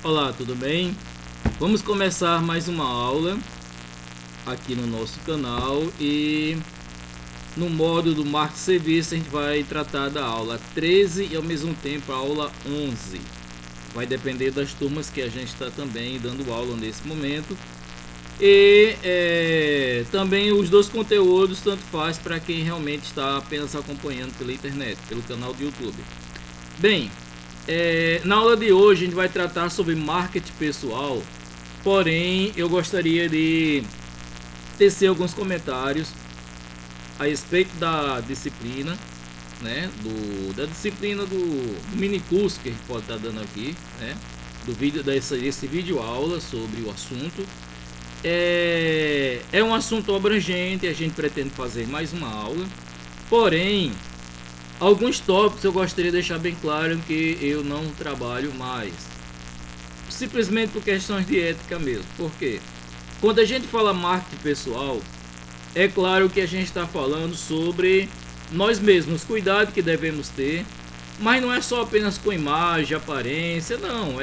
Olá, tudo bem? Vamos começar mais uma aula aqui no nosso canal e no módulo do marketing serviço a gente vai tratar da aula 13 e ao mesmo tempo a aula 11. Vai depender das turmas que a gente está também dando aula nesse momento. E também os dois conteúdos tanto faz para quem realmente está apenas acompanhando pela internet, pelo canal do YouTube. Bem, na aula de hoje a gente vai tratar sobre marketing pessoal, porém eu gostaria de tecer alguns comentários a respeito da disciplina, né, da disciplina do mini curso que a gente pode estar dando aqui, né, do vídeo desse vídeo aula sobre o assunto. É um assunto abrangente, a gente pretende fazer mais uma aula, porém alguns tópicos eu gostaria de deixar bem claro que eu não trabalho mais, simplesmente por questões de ética mesmo. Porque quando a gente fala marketing pessoal, é claro que a gente está falando sobre nós mesmos, cuidado que devemos ter, mas não é só apenas com imagem, aparência, não.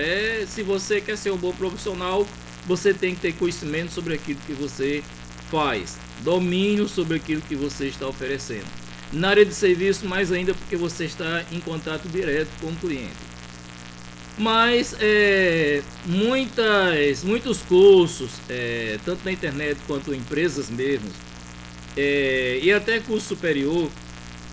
Se você quer ser um bom profissional, você tem que ter conhecimento sobre aquilo que você faz, domínio sobre aquilo que você está oferecendo. Na área de serviço, mais ainda porque você está em contato direto com o cliente. Mas muitos cursos, tanto na internet quanto em empresas mesmo, e até curso superior,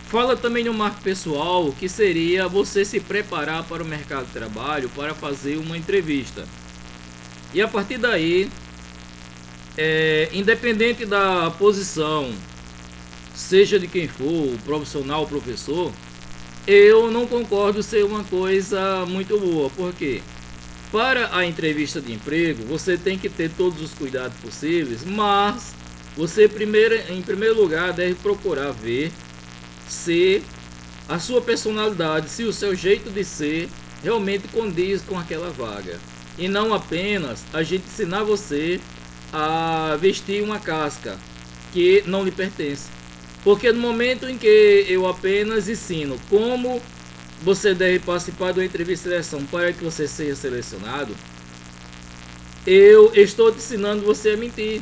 fala também no marketing pessoal, que seria você se preparar para o mercado de trabalho, para fazer uma entrevista. E a partir daí, independente da posição, seja de quem for, profissional ou professor, eu não concordo ser uma coisa muito boa, porque para a entrevista de emprego você tem que ter todos os cuidados possíveis, mas você em primeiro lugar deve procurar ver se a sua personalidade, se o seu jeito de ser realmente condiz com aquela vaga, e não apenas a gente ensinar você a vestir uma casca que não lhe pertence. Porque no momento em que eu apenas ensino como você deve participar de uma entrevista de seleção para que você seja selecionado, eu estou te ensinando você a mentir.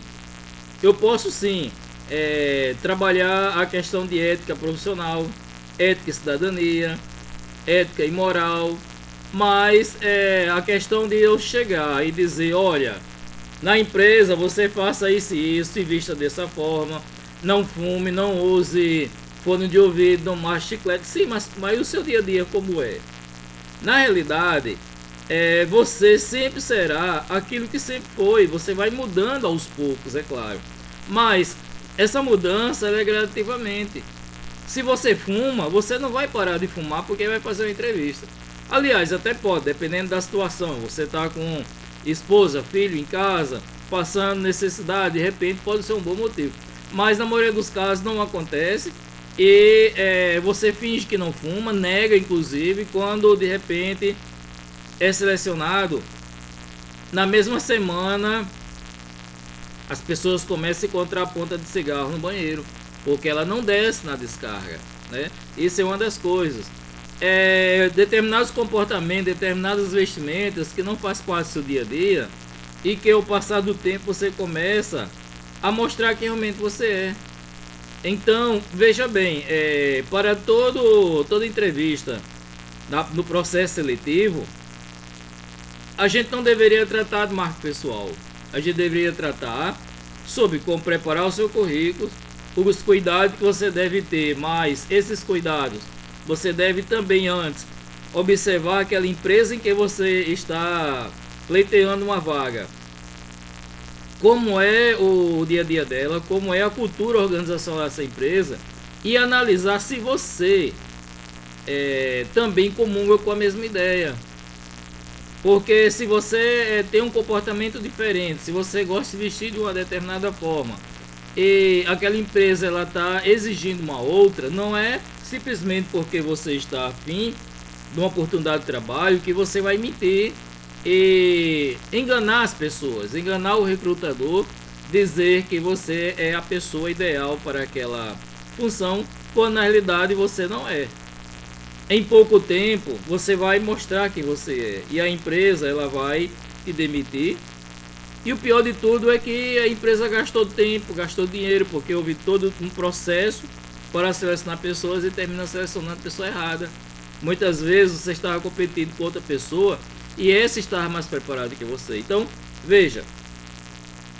Eu posso sim trabalhar a questão de ética profissional, ética e cidadania, ética e moral, mas a questão de eu chegar e dizer, olha, na empresa você faça isso e isso, e vista dessa forma, não fume, não use fone de ouvido, não mache chiclete. Sim, mas o seu dia a dia como é? Na realidade, você sempre será aquilo que sempre foi. Você vai mudando aos poucos, é claro, mas essa mudança é gradativamente. Se você fuma, você não vai parar de fumar porque vai fazer uma entrevista. Aliás, até pode, dependendo da situação. Você está com esposa, filho em casa, passando necessidade, de repente pode ser um bom motivo. Mas na maioria dos casos não acontece. E você finge que não fuma, nega inclusive, quando de repente é selecionado. Na mesma semana as pessoas começam a encontrar a ponta de cigarro no banheiro, porque ela não desce na descarga, né? Isso é uma das coisas. Determinados comportamentos, determinadas vestimentas que não faz parte do seu dia a dia, e que ao passar do tempo você começa a mostrar quem realmente você é. Então veja bem, para toda entrevista no processo seletivo, a gente não deveria tratar de marketing pessoal. A gente deveria tratar sobre como preparar o seu currículo, os cuidados que você deve ter, mas esses cuidados você deve também antes observar aquela empresa em que você está pleiteando uma vaga, como é o dia a dia dela, como é a cultura organizacional dessa empresa, e analisar se você também comunga com a mesma ideia. Porque se você tem um comportamento diferente, se você gosta de vestir de uma determinada forma e aquela empresa ela está exigindo uma outra, não é simplesmente porque você está afim de uma oportunidade de trabalho que você vai mentir e enganar as pessoas, enganar o recrutador, dizer que você é a pessoa ideal para aquela função, quando na realidade você não é. em pouco tempo você vai mostrar quem você é e a empresa ela vai te demitir. E o pior de tudo é que a empresa gastou tempo, gastou dinheiro, porque houve todo um processo para selecionar pessoas e termina selecionando a pessoa errada. Muitas vezes você estava competindo com outra pessoa e essa estava mais preparada que você. Então, veja,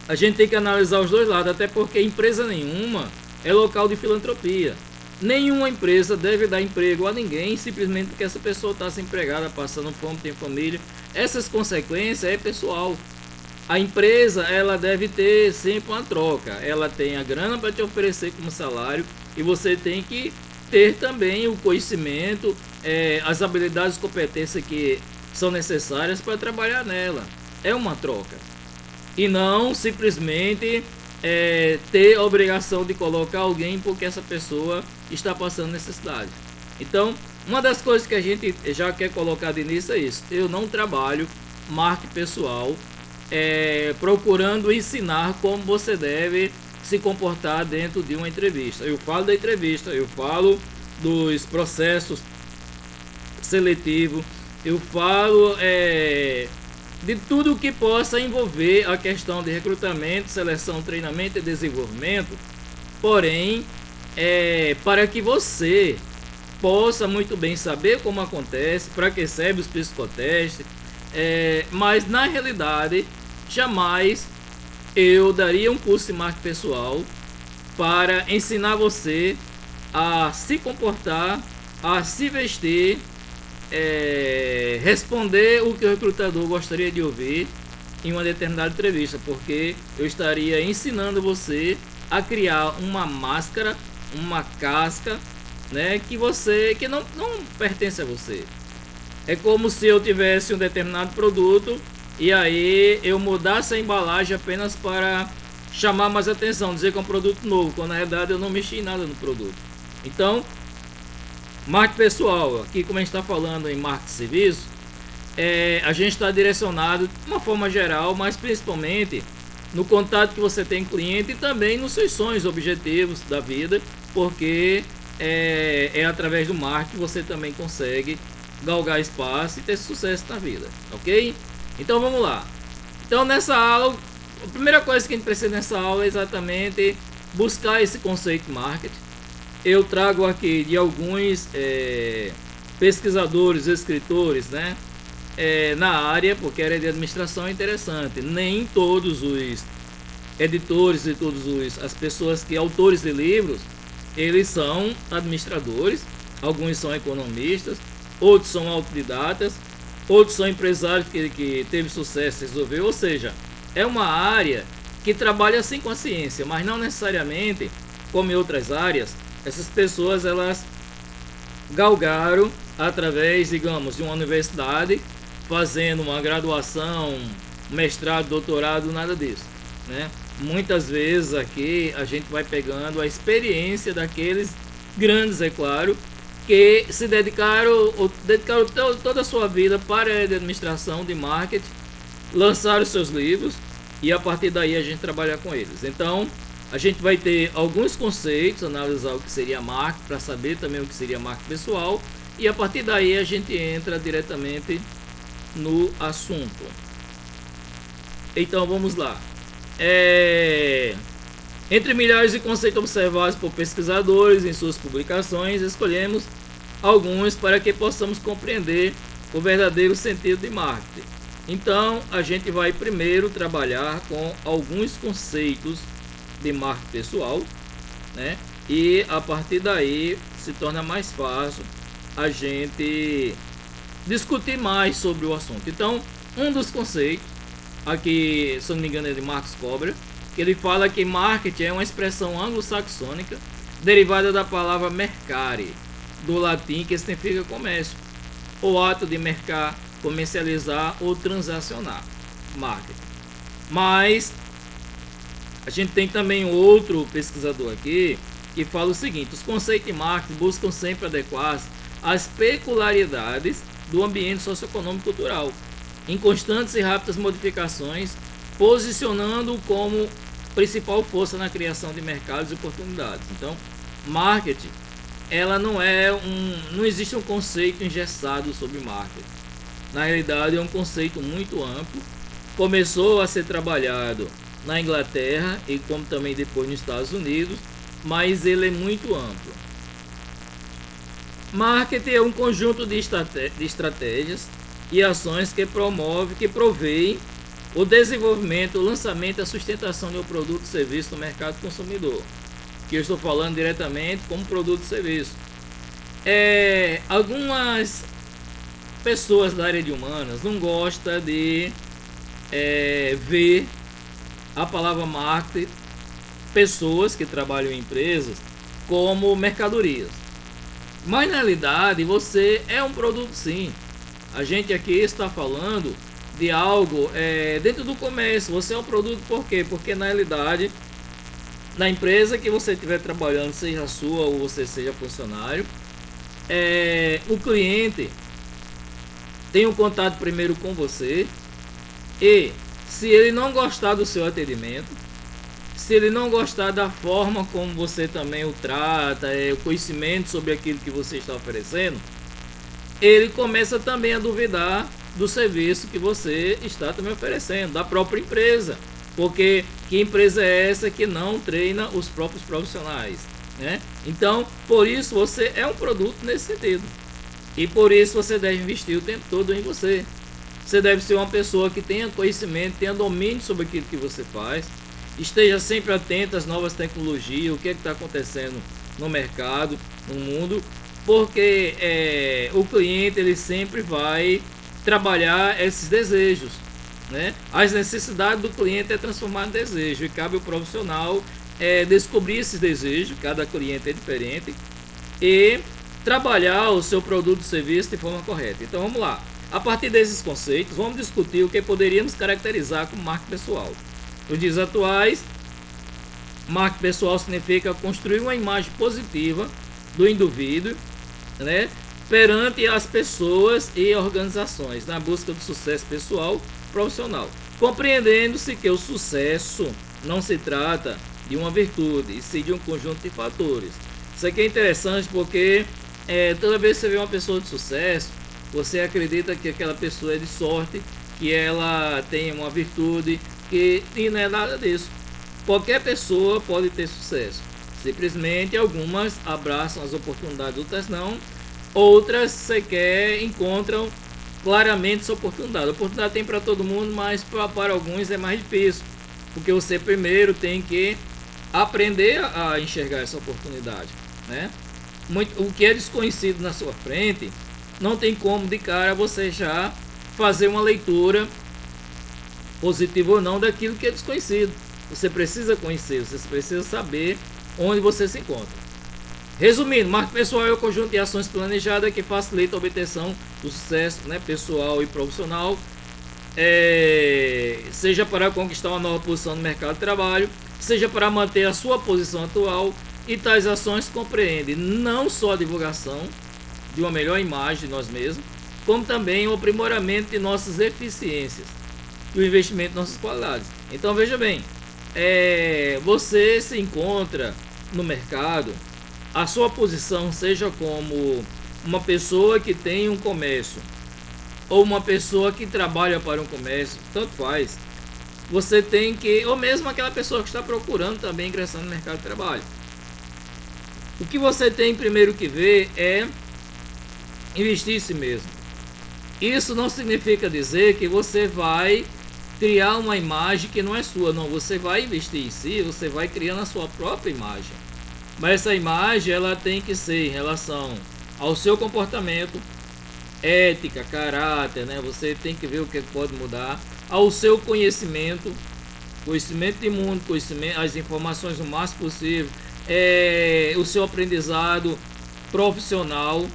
a gente tem que analisar os dois lados, até porque empresa nenhuma é local de filantropia. Nenhuma empresa deve dar emprego a ninguém simplesmente porque essa pessoa está desempregada, passando fome, tem família. Essas consequências é pessoal. A empresa ela deve ter sempre uma troca. Ela tem a grana para te oferecer como salário e você tem que ter também o conhecimento, as habilidades e competências que são necessárias para trabalhar nela. É uma troca. E não simplesmente ter a obrigação de colocar alguém porque essa pessoa está passando necessidade. Então, uma das coisas que a gente já quer colocar de início é isso. Eu não trabalho marketing pessoal procurando ensinar como você deve se comportar dentro de uma entrevista. Eu falo da entrevista, eu falo dos processos seletivos, eu falo de tudo que possa envolver a questão de recrutamento, seleção, treinamento e desenvolvimento. Porém, para que você possa muito bem saber como acontece, para que serve os psicotestes, mas na realidade jamais eu daria um curso de marketing pessoal para ensinar você a se comportar, a se vestir, responder o que o recrutador gostaria de ouvir em uma determinada entrevista, porque eu estaria ensinando você a criar uma máscara, uma casca, né, que não pertence a você. É como se eu tivesse um determinado produto e aí eu mudasse a embalagem apenas para chamar mais atenção, dizer que é um produto novo, quando na verdade eu não mexi em nada no produto. Então, marketing pessoal, aqui como a gente está falando em marketing de serviço, a gente está direcionado de uma forma geral, mas principalmente no contato que você tem com o cliente e também nos seus sonhos, objetivos da vida, porque através do marketing que você também consegue galgar espaço e ter sucesso na vida, ok? Então vamos lá. Então nessa aula, a primeira coisa que a gente precisa nessa aula é exatamente buscar esse conceito de marketing. Eu trago aqui de alguns pesquisadores, escritores, né, na área, porque a área de administração é interessante. Nem todos os editores e as pessoas que autores de livros, eles são administradores, alguns são economistas, outros são autodidatas, outros são empresários que teve sucesso, resolveu, ou seja, é uma área que trabalha assim com a ciência, mas não necessariamente como em outras áreas. Essas pessoas elas galgaram através, digamos, de uma universidade, fazendo uma graduação, mestrado, doutorado, nada disso, né? Muitas vezes aqui a gente vai pegando a experiência daqueles grandes, é claro, que se dedicaram toda a sua vida para a área de administração, de marketing, lançaram seus livros e a partir daí a gente trabalha com eles. Então a gente vai ter alguns conceitos, analisar o que seria marketing, para saber também o que seria marketing pessoal, e a partir daí a gente entra diretamente no assunto. Então vamos lá. Entre milhares de conceitos observados por pesquisadores em suas publicações, escolhemos alguns para que possamos compreender o verdadeiro sentido de marketing. Então, a gente vai primeiro trabalhar com alguns conceitos de marketing pessoal, né? E a partir daí se torna mais fácil a gente discutir mais sobre o assunto. Então, um dos conceitos, aqui, se não me engano, é de Marcos Cobra, que ele fala que marketing é uma expressão anglo-saxônica derivada da palavra mercare, do latim, que significa comércio, o ato de mercar, comercializar ou transacionar, marketing. Mas a gente tem também outro pesquisador aqui que fala o seguinte: os conceitos de marketing buscam sempre adequar-se às peculiaridades do ambiente socioeconômico e cultural, em constantes e rápidas modificações, posicionando-o como principal força na criação de mercados e oportunidades. Então, marketing ela não existe um conceito engessado sobre marketing. Na realidade é um conceito muito amplo, começou a ser trabalhado na Inglaterra e como também depois nos Estados Unidos, mas ele é muito amplo. Marketing é um conjunto de estratégias e ações que provém o desenvolvimento, o lançamento e a sustentação de um produto ou serviço no mercado consumidor, que eu estou falando diretamente como produto ou serviço. Algumas pessoas da área de humanas não gostam de ver a palavra marketing, pessoas que trabalham em empresas, como mercadorias. Mas na realidade você é um produto sim. A gente aqui está falando de algo dentro do comércio. Você é um produto por quê? Porque na realidade, na empresa que você estiver trabalhando, seja sua ou você seja funcionário, o cliente tem um contato primeiro com você, e se ele não gostar do seu atendimento, se ele não gostar da forma como você também o trata, o conhecimento sobre aquilo que você está oferecendo, ele começa também a duvidar do serviço que você está também oferecendo, da própria empresa. Porque que empresa é essa que não treina os próprios profissionais, né? Então, por isso você é um produto nesse sentido. E por isso você deve investir o tempo todo em você. Você deve ser uma pessoa que tenha conhecimento, tenha domínio sobre aquilo que você faz, esteja sempre atento às novas tecnologias, o que está acontecendo no mercado, no mundo, porque o cliente ele sempre vai trabalhar esses desejos, né? As necessidades do cliente é transformar em desejo, e cabe ao profissional descobrir esses desejos, cada cliente é diferente, e trabalhar o seu produto ou serviço de forma correta. Então vamos lá, a partir desses conceitos vamos discutir o que poderíamos caracterizar como marca pessoal. Nos dias atuais, marca pessoal significa construir uma imagem positiva do indivíduo, né, perante as pessoas e organizações, na busca do sucesso pessoal profissional, compreendendo-se que o sucesso não se trata de uma virtude, e sim de um conjunto de fatores. Isso aqui é interessante porque toda vez que você vê uma pessoa de sucesso, você acredita que aquela pessoa é de sorte, que ela tem uma virtude, e não é nada disso. Qualquer pessoa pode ter sucesso, simplesmente algumas abraçam as oportunidades, outras não. Outras sequer encontram claramente essa oportunidade. A oportunidade tem para todo mundo, mas para alguns é mais difícil, porque você primeiro tem que aprender a enxergar essa oportunidade, né? O que é desconhecido na sua frente, não tem como de cara você já fazer uma leitura positiva ou não daquilo que é desconhecido. Você precisa conhecer, você precisa saber onde você se encontra. Resumindo, marca pessoal é o conjunto de ações planejadas que facilita a obtenção do sucesso, né, pessoal e profissional, seja para conquistar uma nova posição no mercado de trabalho, seja para manter a sua posição atual, e tais ações compreendem não só a divulgação de uma melhor imagem de nós mesmos, como também o aprimoramento de nossas eficiências e o investimento em nossas qualidades. Então veja bem, você se encontra no mercado, a sua posição, seja como uma pessoa que tem um comércio ou uma pessoa que trabalha para um comércio, tanto faz, você tem que, ou mesmo aquela pessoa que está procurando também ingressar no mercado de trabalho, o que você tem primeiro que ver é investir em si mesmo. Isso não significa dizer que você vai criar uma imagem que não é sua, não. Você vai investir em si, você vai criando a sua própria imagem. Mas essa imagem ela tem que ser em relação ao seu comportamento, ética, caráter, né? Você tem que ver o que pode mudar, ao seu conhecimento de mundo, conhecimento, as informações o máximo possível, o seu aprendizado profissional,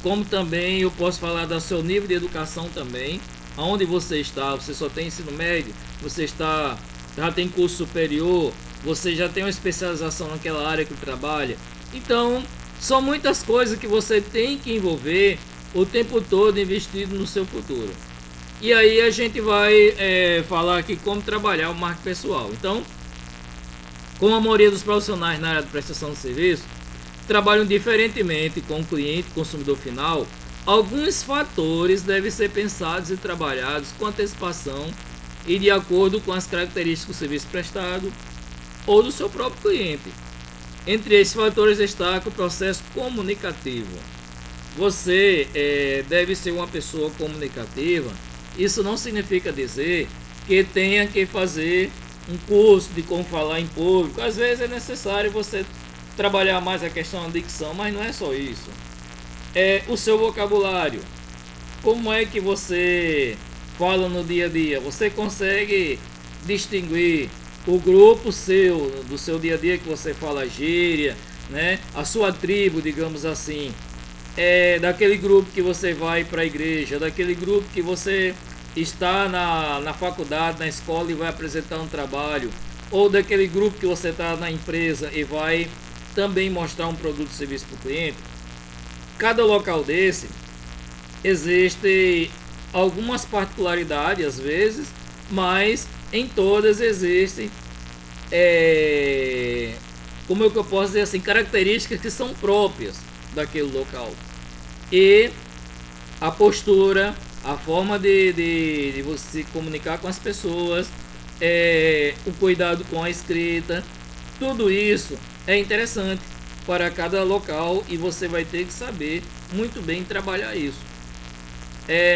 como também eu posso falar do seu nível de educação também, aonde você está, você só tem ensino médio, você já tem curso superior, você já tem uma especialização naquela área que trabalha. Então, são muitas coisas que você tem que envolver o tempo todo investido no seu futuro. E aí a gente vai falar aqui como trabalhar o marketing pessoal. Então, como a maioria dos profissionais na área de prestação de serviço, trabalham diferentemente com o cliente, consumidor final, alguns fatores devem ser pensados e trabalhados com antecipação e de acordo com as características do serviço prestado ou do seu próprio cliente. Entre esses fatores destaca o processo comunicativo. Você deve ser uma pessoa comunicativa. Isso não significa dizer que tenha que fazer um curso de como falar em público. Às vezes é necessário você trabalhar mais a questão da dicção, mas não é só isso. É o seu vocabulário. Como é que você fala no dia a dia? Você consegue distinguir o grupo do seu dia a dia que você fala gíria, né? A sua tribo, digamos assim, daquele grupo que você vai para a igreja, daquele grupo que você está na faculdade, na escola e vai apresentar um trabalho, ou daquele grupo que você está na empresa e vai também mostrar um produto ou serviço para o cliente. Cada local desse existe algumas particularidades às vezes, mas em todas existem, como é que eu posso dizer assim, características que são próprias daquele local. E a postura, a forma de você comunicar com as pessoas, o cuidado com a escrita, tudo isso é interessante para cada local e você vai ter que saber muito bem trabalhar isso.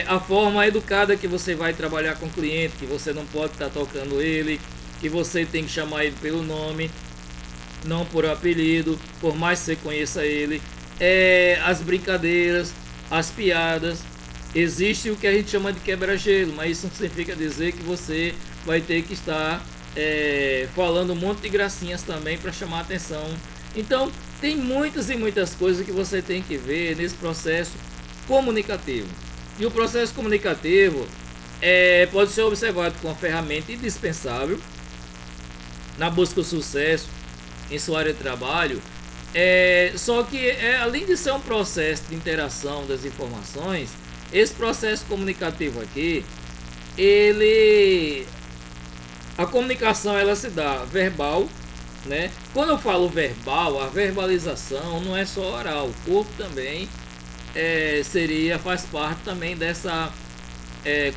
A forma educada que você vai trabalhar com o cliente, que você não pode estar tocando ele, que você tem que chamar ele pelo nome, não por apelido, por mais que você conheça ele. As brincadeiras, as piadas. Existe o que a gente chama de quebra-gelo, mas isso não significa dizer que você vai ter que estar falando um monte de gracinhas também para chamar a atenção. Então tem muitas e muitas coisas que você tem que ver nesse processo comunicativo. E o processo comunicativo pode ser observado como uma ferramenta indispensável na busca do sucesso em sua área de trabalho. Só que além de ser um processo de interação das informações, esse processo comunicativo aqui, a comunicação ela se dá verbal, né? Quando eu falo verbal, a verbalização não é só oral, o corpo também faz parte também dessa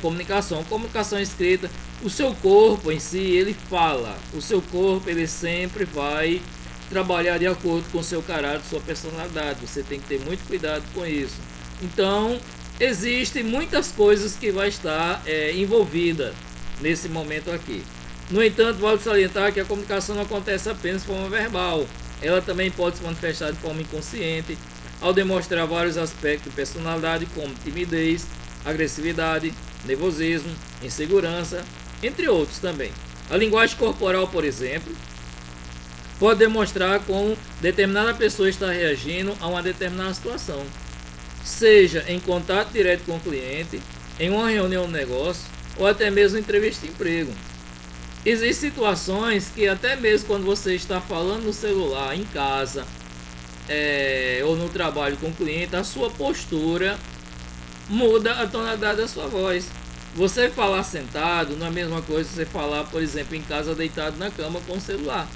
comunicação. Comunicação escrita, o seu corpo em si, ele fala, o seu corpo ele sempre vai trabalhar de acordo com o seu caráter, sua personalidade. Você tem que ter muito cuidado com isso. Então, existem muitas coisas que vai estar envolvida nesse momento aqui. No entanto, vale salientar que a comunicação não acontece apenas de forma verbal. Ela também pode se manifestar de forma inconsciente, ao demonstrar vários aspectos de personalidade, como timidez, agressividade, nervosismo, insegurança, entre outros também. A linguagem corporal, por exemplo, pode demonstrar como determinada pessoa está reagindo a uma determinada situação, seja em contato direto com o cliente, em uma reunião de negócio ou até mesmo em entrevista de emprego. Existem situações que até mesmo quando você está falando no celular, em casa, ou no trabalho com o cliente, a sua postura muda a tonalidade da sua voz. Você falar sentado não é a mesma coisa que você falar, por exemplo, em casa deitado na cama com o celular.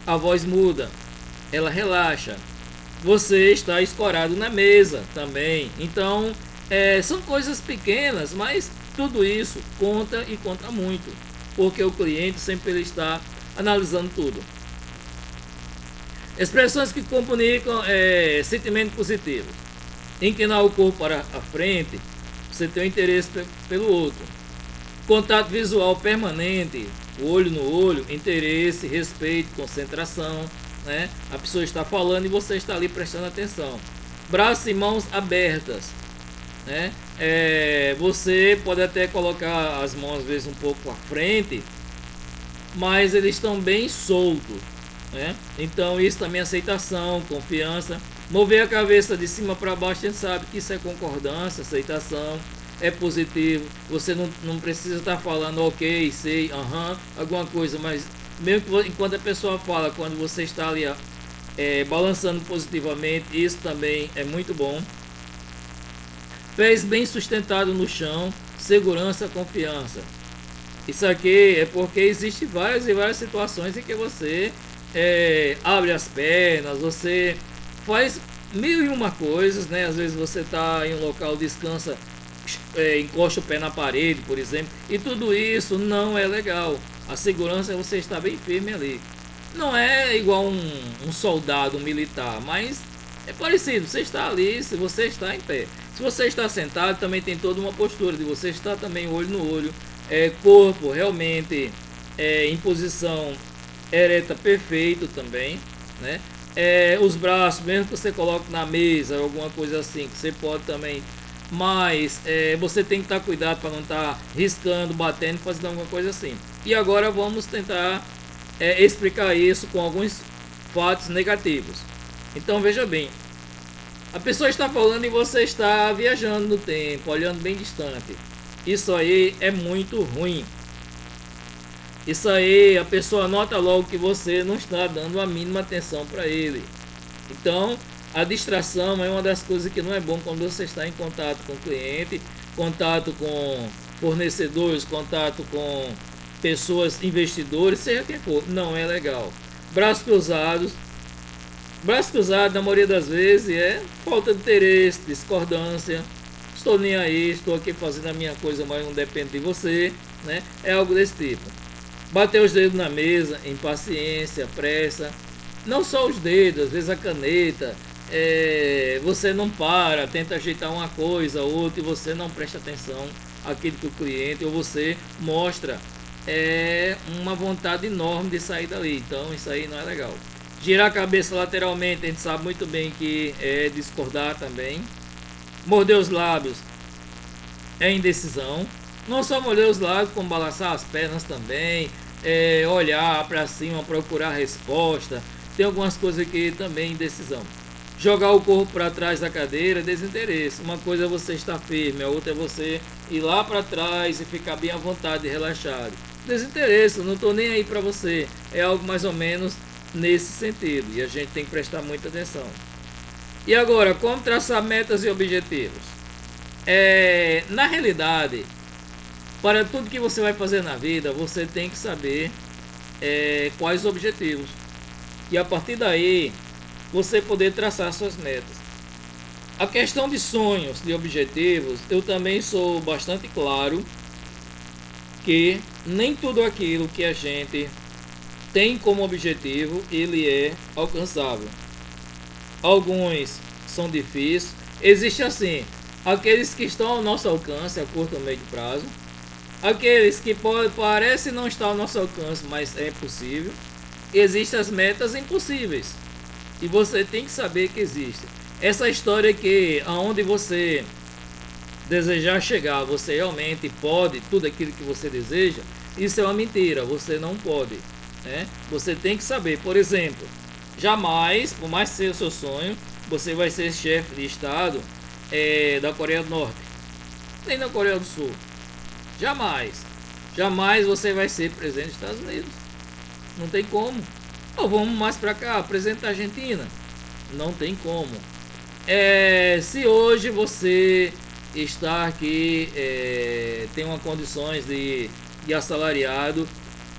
A voz muda, ela relaxa. Você está escorado na mesa também. Então, são coisas pequenas, mas tudo isso conta e conta muito, porque o cliente sempre ele está analisando tudo. Expressões que comunicam sentimentos positivos. Inclinar o corpo para a frente, você tem um interesse pelo outro. Contato visual permanente, olho no olho, interesse, respeito, concentração, né? A pessoa está falando e você está ali prestando atenção. Braços e mãos abertas, né? Você pode até colocar as mãos às vezes um pouco à frente, mas eles estão bem soltos, né? Então isso também é aceitação, confiança. Mover a cabeça de cima para baixo, a gente sabe que isso é concordância, aceitação, é positivo. Você não precisa estar falando ok, sei, alguma coisa, mas mesmo que enquanto a pessoa fala, quando você está ali balançando positivamente, isso também é muito bom. Pés bem sustentado no chão, segurança, confiança. Isso aqui é porque existe várias e várias situações em que você abre as pernas, você faz mil e uma coisas, né? Às vezes você está em um local, descansa, encosta o pé na parede, por exemplo, e tudo isso não é legal. A segurança é você estar bem firme ali. Não é igual um soldado militar, mas é parecido. Você está ali, se você está em pé. Se você está sentado, também tem toda uma postura de você estar também olho no olho, corpo realmente em posição ereta perfeito também, né? Os braços, mesmo que você coloque na mesa, alguma coisa assim, que você pode também, mas você tem que estar cuidado para não estar riscando, batendo, fazendo alguma coisa assim. E agora vamos tentar explicar isso com alguns fatos negativos. Então veja bem, a pessoa está falando e você está viajando no tempo, olhando bem distante. Isso aí é muito ruim. Isso aí a pessoa nota logo que você não está dando a mínima atenção para ele. Então a distração é uma das coisas que não é bom quando você está em contato com o cliente, contato com fornecedores, contato com pessoas, investidores, seja quem for, não é legal. Braços cruzados. Braço cruzado, na maioria das vezes, é falta de interesse, discordância. Estou nem aí, estou aqui fazendo a minha coisa, mas não depende de você, né? É algo desse tipo. Bater os dedos na mesa, impaciência, pressa. Não só os dedos, às vezes a caneta. Você não para, tenta ajeitar uma coisa, outra, e você não presta atenção àquilo que o cliente ou você mostra uma vontade enorme de sair dali. Então isso aí não é legal. Girar a cabeça lateralmente, a gente sabe muito bem que é discordar também. Morder os lábios é indecisão. Não só morder os lábios, como balançar as pernas também. Olhar para cima, procurar resposta. Tem algumas coisas que também é indecisão. Jogar o corpo para trás da cadeira, desinteresse. Uma coisa é você estar firme, a outra é você ir lá para trás e ficar bem à vontade, relaxado. Desinteresse, eu não estou nem aí para você. É algo mais ou menos nesse sentido, e a gente tem que prestar muita atenção. E agora, como traçar metas e objetivos? Na realidade, para tudo que você vai fazer na vida, você tem que saber quais os objetivos, e a partir daí você poder traçar suas metas. A questão de sonhos, de objetivos, eu também sou bastante claro que nem tudo aquilo que a gente tem como objetivo, ele é alcançável. Alguns são difíceis. Existe assim, aqueles que estão ao nosso alcance a curto ou médio prazo, aqueles que parecem não estar ao nosso alcance, mas é possível. Existem as metas impossíveis, e você tem que saber que existe. Essa história que aonde você desejar chegar, você realmente pode tudo aquilo que você deseja, isso é uma mentira, você não pode. Você tem que saber, por exemplo, jamais, por mais que seja o seu sonho, você vai ser chefe de estado da Coreia do Norte, nem da Coreia do Sul. Jamais você vai ser presidente dos Estados Unidos. Não tem como. Ou vamos mais para cá, presidente da Argentina. Não tem como. Se hoje você está aqui, tem uma condições de assalariado,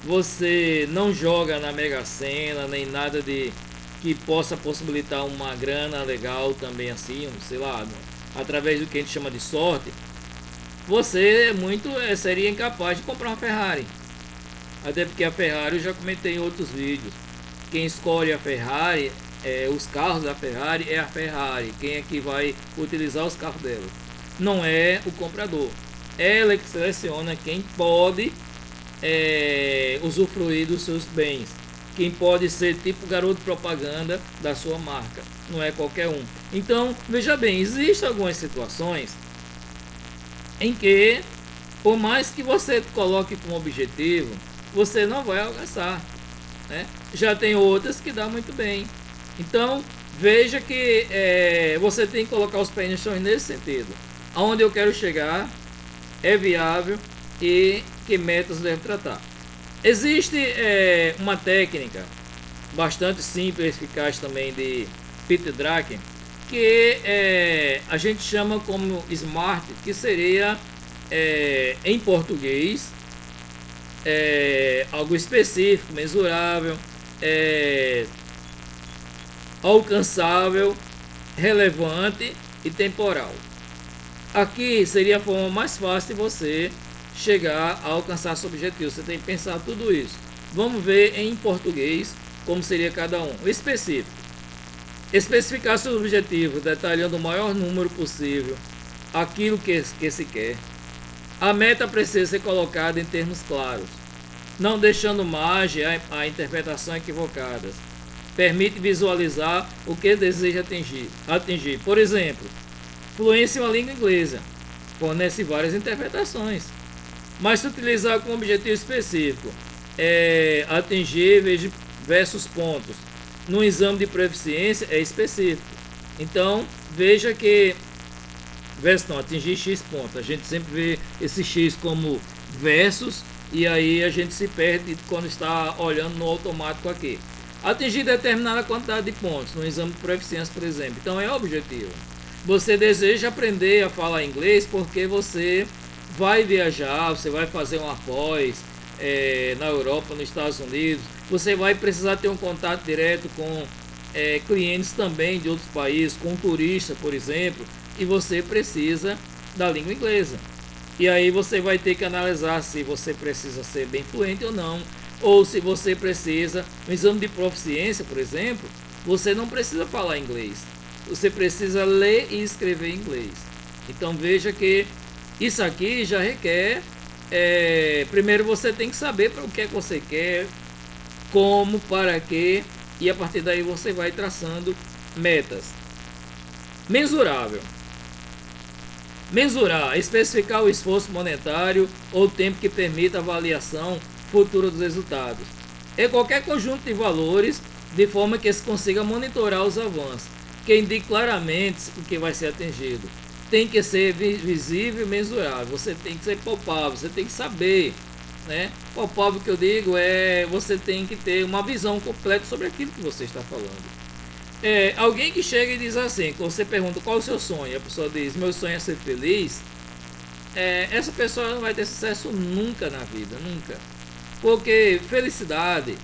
você não joga na Mega Sena, nem nada de que possa possibilitar uma grana legal também assim, sei lá, através do que a gente chama de sorte, você seria incapaz de comprar uma Ferrari. Até porque a Ferrari, eu já comentei em outros vídeos, quem escolhe a Ferrari, os carros da Ferrari é a Ferrari, quem é que vai utilizar os carros dela, não é o comprador. Ela é que seleciona quem pode usufruir dos seus bens, quem pode ser tipo garoto propaganda da sua marca, não é qualquer um. Então veja bem, existem algumas situações em que, por mais que você coloque como objetivo, você não vai alcançar, né? Já tem outras que dá muito bem. Então veja que você tem que colocar os pés no chão nesse sentido. Aonde eu quero chegar é viável e que metas deve tratar. Existe uma técnica bastante simples e eficaz também de Peter Drucker, que a gente chama como SMART, que seria em português algo específico, mensurável, alcançável, relevante e temporal. Aqui seria a forma mais fácil de você chegar a alcançar seu objetivo. Você tem que pensar tudo isso. Vamos ver em português como seria cada um. O específico: especificar seus objetivos, detalhando o maior número possível aquilo que se quer. A meta precisa ser colocada em termos claros, não deixando margem a interpretação equivocadas. Permite visualizar o que deseja atingir. Por exemplo, fluência em uma língua inglesa fornece várias interpretações, mas se utilizar como objetivo específico, atingir versus pontos no exame de proficiência é específico. Então veja que atingir X pontos, a gente sempre vê esse X como versus, e aí a gente se perde quando está olhando no automático aqui. Atingir determinada quantidade de pontos no exame de proficiência, por exemplo. Então é objetivo. Você deseja aprender a falar inglês porque você vai viajar, você vai fazer uma pós na Europa, nos Estados Unidos. Você vai precisar ter um contato direto com clientes também de outros países, com turistas, por exemplo, e você precisa da língua inglesa. E aí você vai ter que analisar se você precisa ser bem fluente ou não, ou se você precisa, no exame de proficiência, por exemplo, você não precisa falar inglês, você precisa ler e escrever em inglês. Então veja que isso aqui já requer, primeiro você tem que saber para o que é que você quer, como, para quê, e a partir daí você vai traçando metas. Mensurável: mensurar, especificar o esforço monetário ou tempo que permita avaliação futura dos resultados. É qualquer conjunto de valores de forma que se consiga monitorar os avanços, que indique claramente o que vai ser atingido. Tem que ser visível e mensurável, você tem que ser palpável, você tem que saber, né? Palpável que eu digo você tem que ter uma visão completa sobre aquilo que você está falando. Alguém que chega e diz assim, quando você pergunta qual é o seu sonho, a pessoa diz, meu sonho é ser feliz, essa pessoa não vai ter sucesso nunca na vida, nunca. Porque felicidade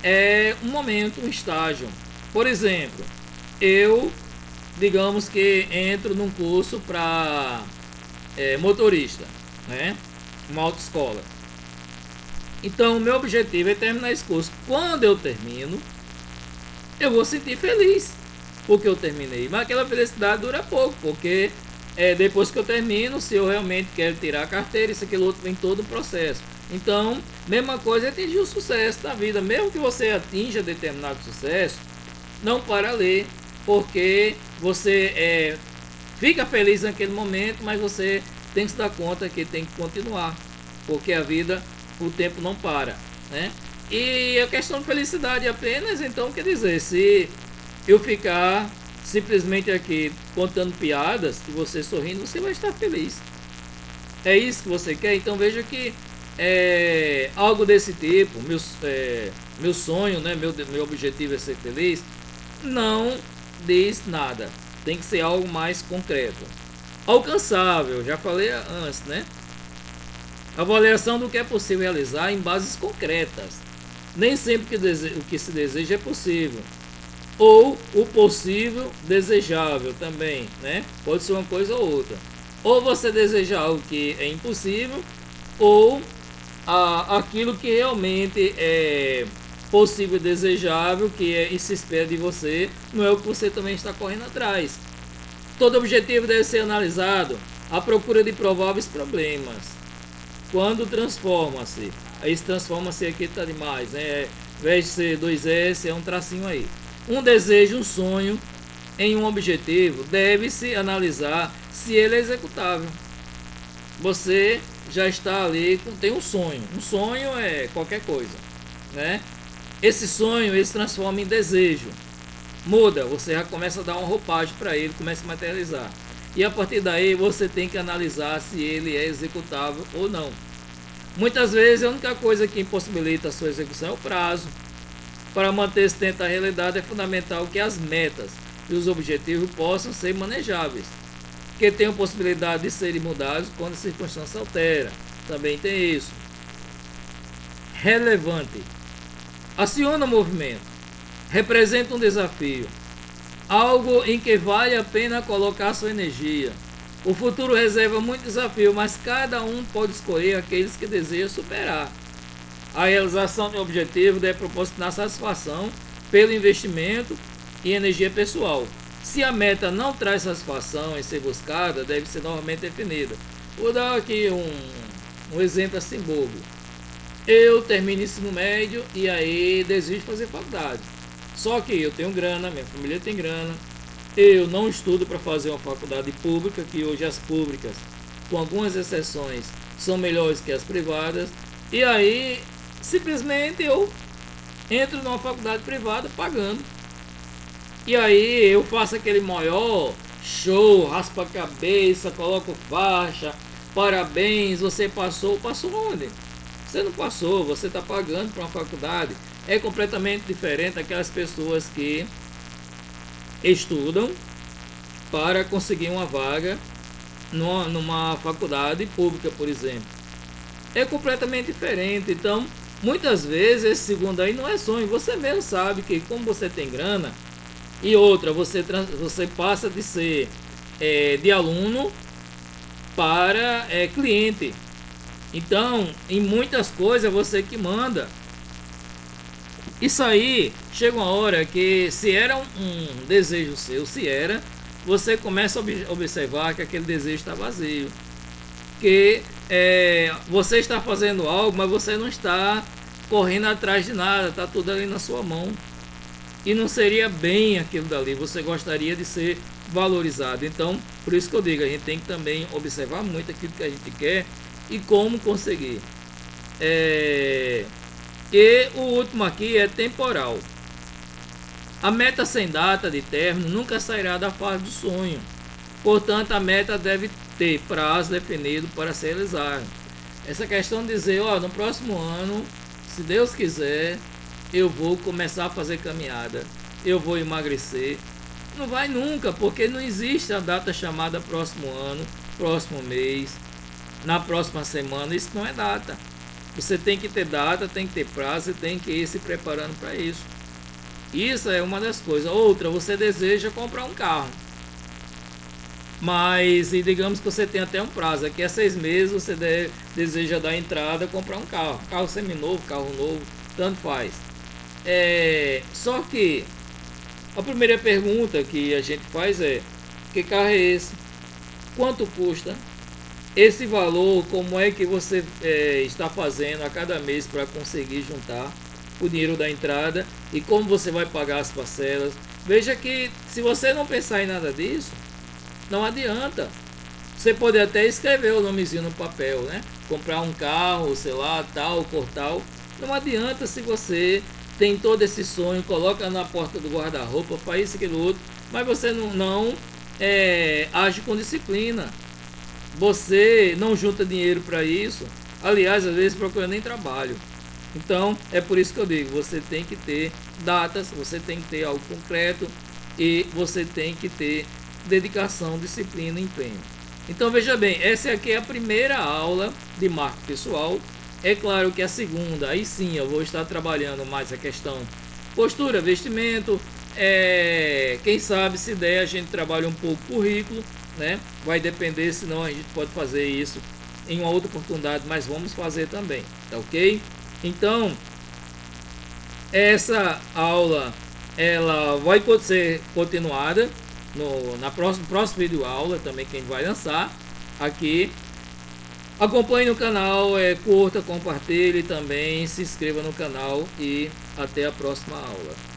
é um momento, um estágio. Por exemplo, eu, digamos que entro num curso para motorista, né? Uma autoescola. Então, o meu objetivo é terminar esse curso. Quando eu termino, eu vou sentir feliz porque eu terminei. Mas aquela felicidade dura pouco, porque depois que eu termino, se eu realmente quero tirar a carteira, isso, aquilo outro, vem todo o processo. Então, mesma coisa é atingir o sucesso da vida. Mesmo que você atinja determinado sucesso, não para ler, porque você fica feliz naquele momento, mas você tem que se dar conta que tem que continuar, porque a vida, o tempo não para, né? E a questão de felicidade apenas, então, quer dizer, se eu ficar simplesmente aqui contando piadas e você sorrindo, você vai estar feliz. É isso que você quer? Então veja que algo desse tipo, meu sonho, né, meu objetivo é ser feliz, não diz nada. Tem que ser algo mais concreto. Alcançável, já falei antes, né? Avaliação do que é possível realizar em bases concretas. Nem sempre o que se deseja é possível. Ou o possível desejável também, né? Pode ser uma coisa ou outra. Ou você deseja algo que é impossível, ou aquilo que realmente é possível e desejável, e se espera de você, não é o que você também está correndo atrás. Todo objetivo deve ser analisado à procura de prováveis problemas. Quando transforma-se, aí se transforma-se aqui tá demais, né? Ao invés de ser 2S, é um tracinho aí. Um desejo, um sonho em um objetivo, deve-se analisar se ele é executável. Você já está ali, tem um sonho. Um sonho é qualquer coisa, né? Esse sonho ele se transforma em desejo. Muda, você já começa a dar uma roupagem para ele, começa a materializar. E a partir daí você tem que analisar se ele é executável ou não. Muitas vezes a única coisa que impossibilita a sua execução é o prazo. Para manter-se dentro da realidade é fundamental que as metas e os objetivos possam ser manejáveis, que tenham possibilidade de serem mudados quando a circunstância altera. Também tem isso. Relevante. Aciona o movimento, representa um desafio, algo em que vale a pena colocar sua energia. O futuro reserva muito desafio, mas cada um pode escolher aqueles que deseja superar. A realização de um objetivo deve proporcionar satisfação pelo investimento e energia pessoal. Se a meta não traz satisfação em ser buscada, deve ser novamente definida. Vou dar aqui um exemplo assim bobo. Eu termino ensino médio e aí desejo fazer faculdade. Só que eu tenho grana, minha família tem grana. Eu não estudo para fazer uma faculdade pública, que hoje as públicas, com algumas exceções, são melhores que as privadas. E aí, simplesmente eu entro numa faculdade privada pagando. E aí eu faço aquele maior show, raspa a cabeça, coloco faixa, parabéns, você passou. Passou onde? Você não passou, você está pagando para uma faculdade. É completamente diferente daquelas pessoas que estudam para conseguir uma vaga numa faculdade pública, por exemplo. É completamente diferente. Então, muitas vezes, esse segundo aí não é sonho. Você mesmo sabe que, como você tem grana, e outra, você passa de ser de aluno para cliente. Então, em muitas coisas, você que manda. Isso aí, chega uma hora que, se era um desejo seu, se era, você começa a observar que aquele desejo está vazio. Que você está fazendo algo, mas você não está correndo atrás de nada, está tudo ali na sua mão. E não seria bem aquilo dali, você gostaria de ser valorizado. Então, por isso que eu digo, a gente tem que também observar muito aquilo que a gente quer e como conseguir. E o último aqui é temporal. A meta sem data de término nunca sairá da fase do sonho. Portanto, a meta deve ter prazo definido para se realizar. Essa questão de dizer, no próximo ano, se Deus quiser, eu vou começar a fazer caminhada, eu vou emagrecer. Não vai nunca, porque não existe a data chamada próximo ano, próximo mês, na próxima semana. Isso não é data. Você tem que ter data, tem que ter prazo e tem que ir se preparando para isso. Isso é uma das coisas. Outra, você deseja comprar um carro, mas e digamos que você tem até um prazo, daqui a 6 meses você deseja dar entrada, comprar um carro seminovo, carro novo, tanto faz. Só que a primeira pergunta que a gente faz é: que carro é esse? Quanto custa? Esse valor, como é que você está fazendo a cada mês para conseguir juntar o dinheiro da entrada e como você vai pagar as parcelas? Veja que se você não pensar em nada disso, não adianta. Você pode até escrever o nomezinho no papel, né? Comprar um carro, sei lá, tal, por tal. Não adianta se você tem todo esse sonho, coloca na porta do guarda-roupa, faz isso, aquilo outro, mas você não age com disciplina. Você não junta dinheiro para isso. Aliás, às vezes procura nem trabalho. Então, é por isso que eu digo, você tem que ter datas, você tem que ter algo concreto e você tem que ter dedicação, disciplina e empenho. Então, veja bem, essa aqui é a primeira aula de marketing pessoal. É claro que a segunda, aí sim, eu vou estar trabalhando mais a questão postura, vestimento. Quem sabe, se der, a gente trabalha um pouco currículo, né? Vai depender, senão a gente pode fazer isso em uma outra oportunidade, mas vamos fazer também, tá ok? Então, essa aula ela vai ser continuada na próxima vídeo aula também, que a gente vai lançar aqui. Acompanhe no canal, curta, compartilhe também, se inscreva no canal e até a próxima aula.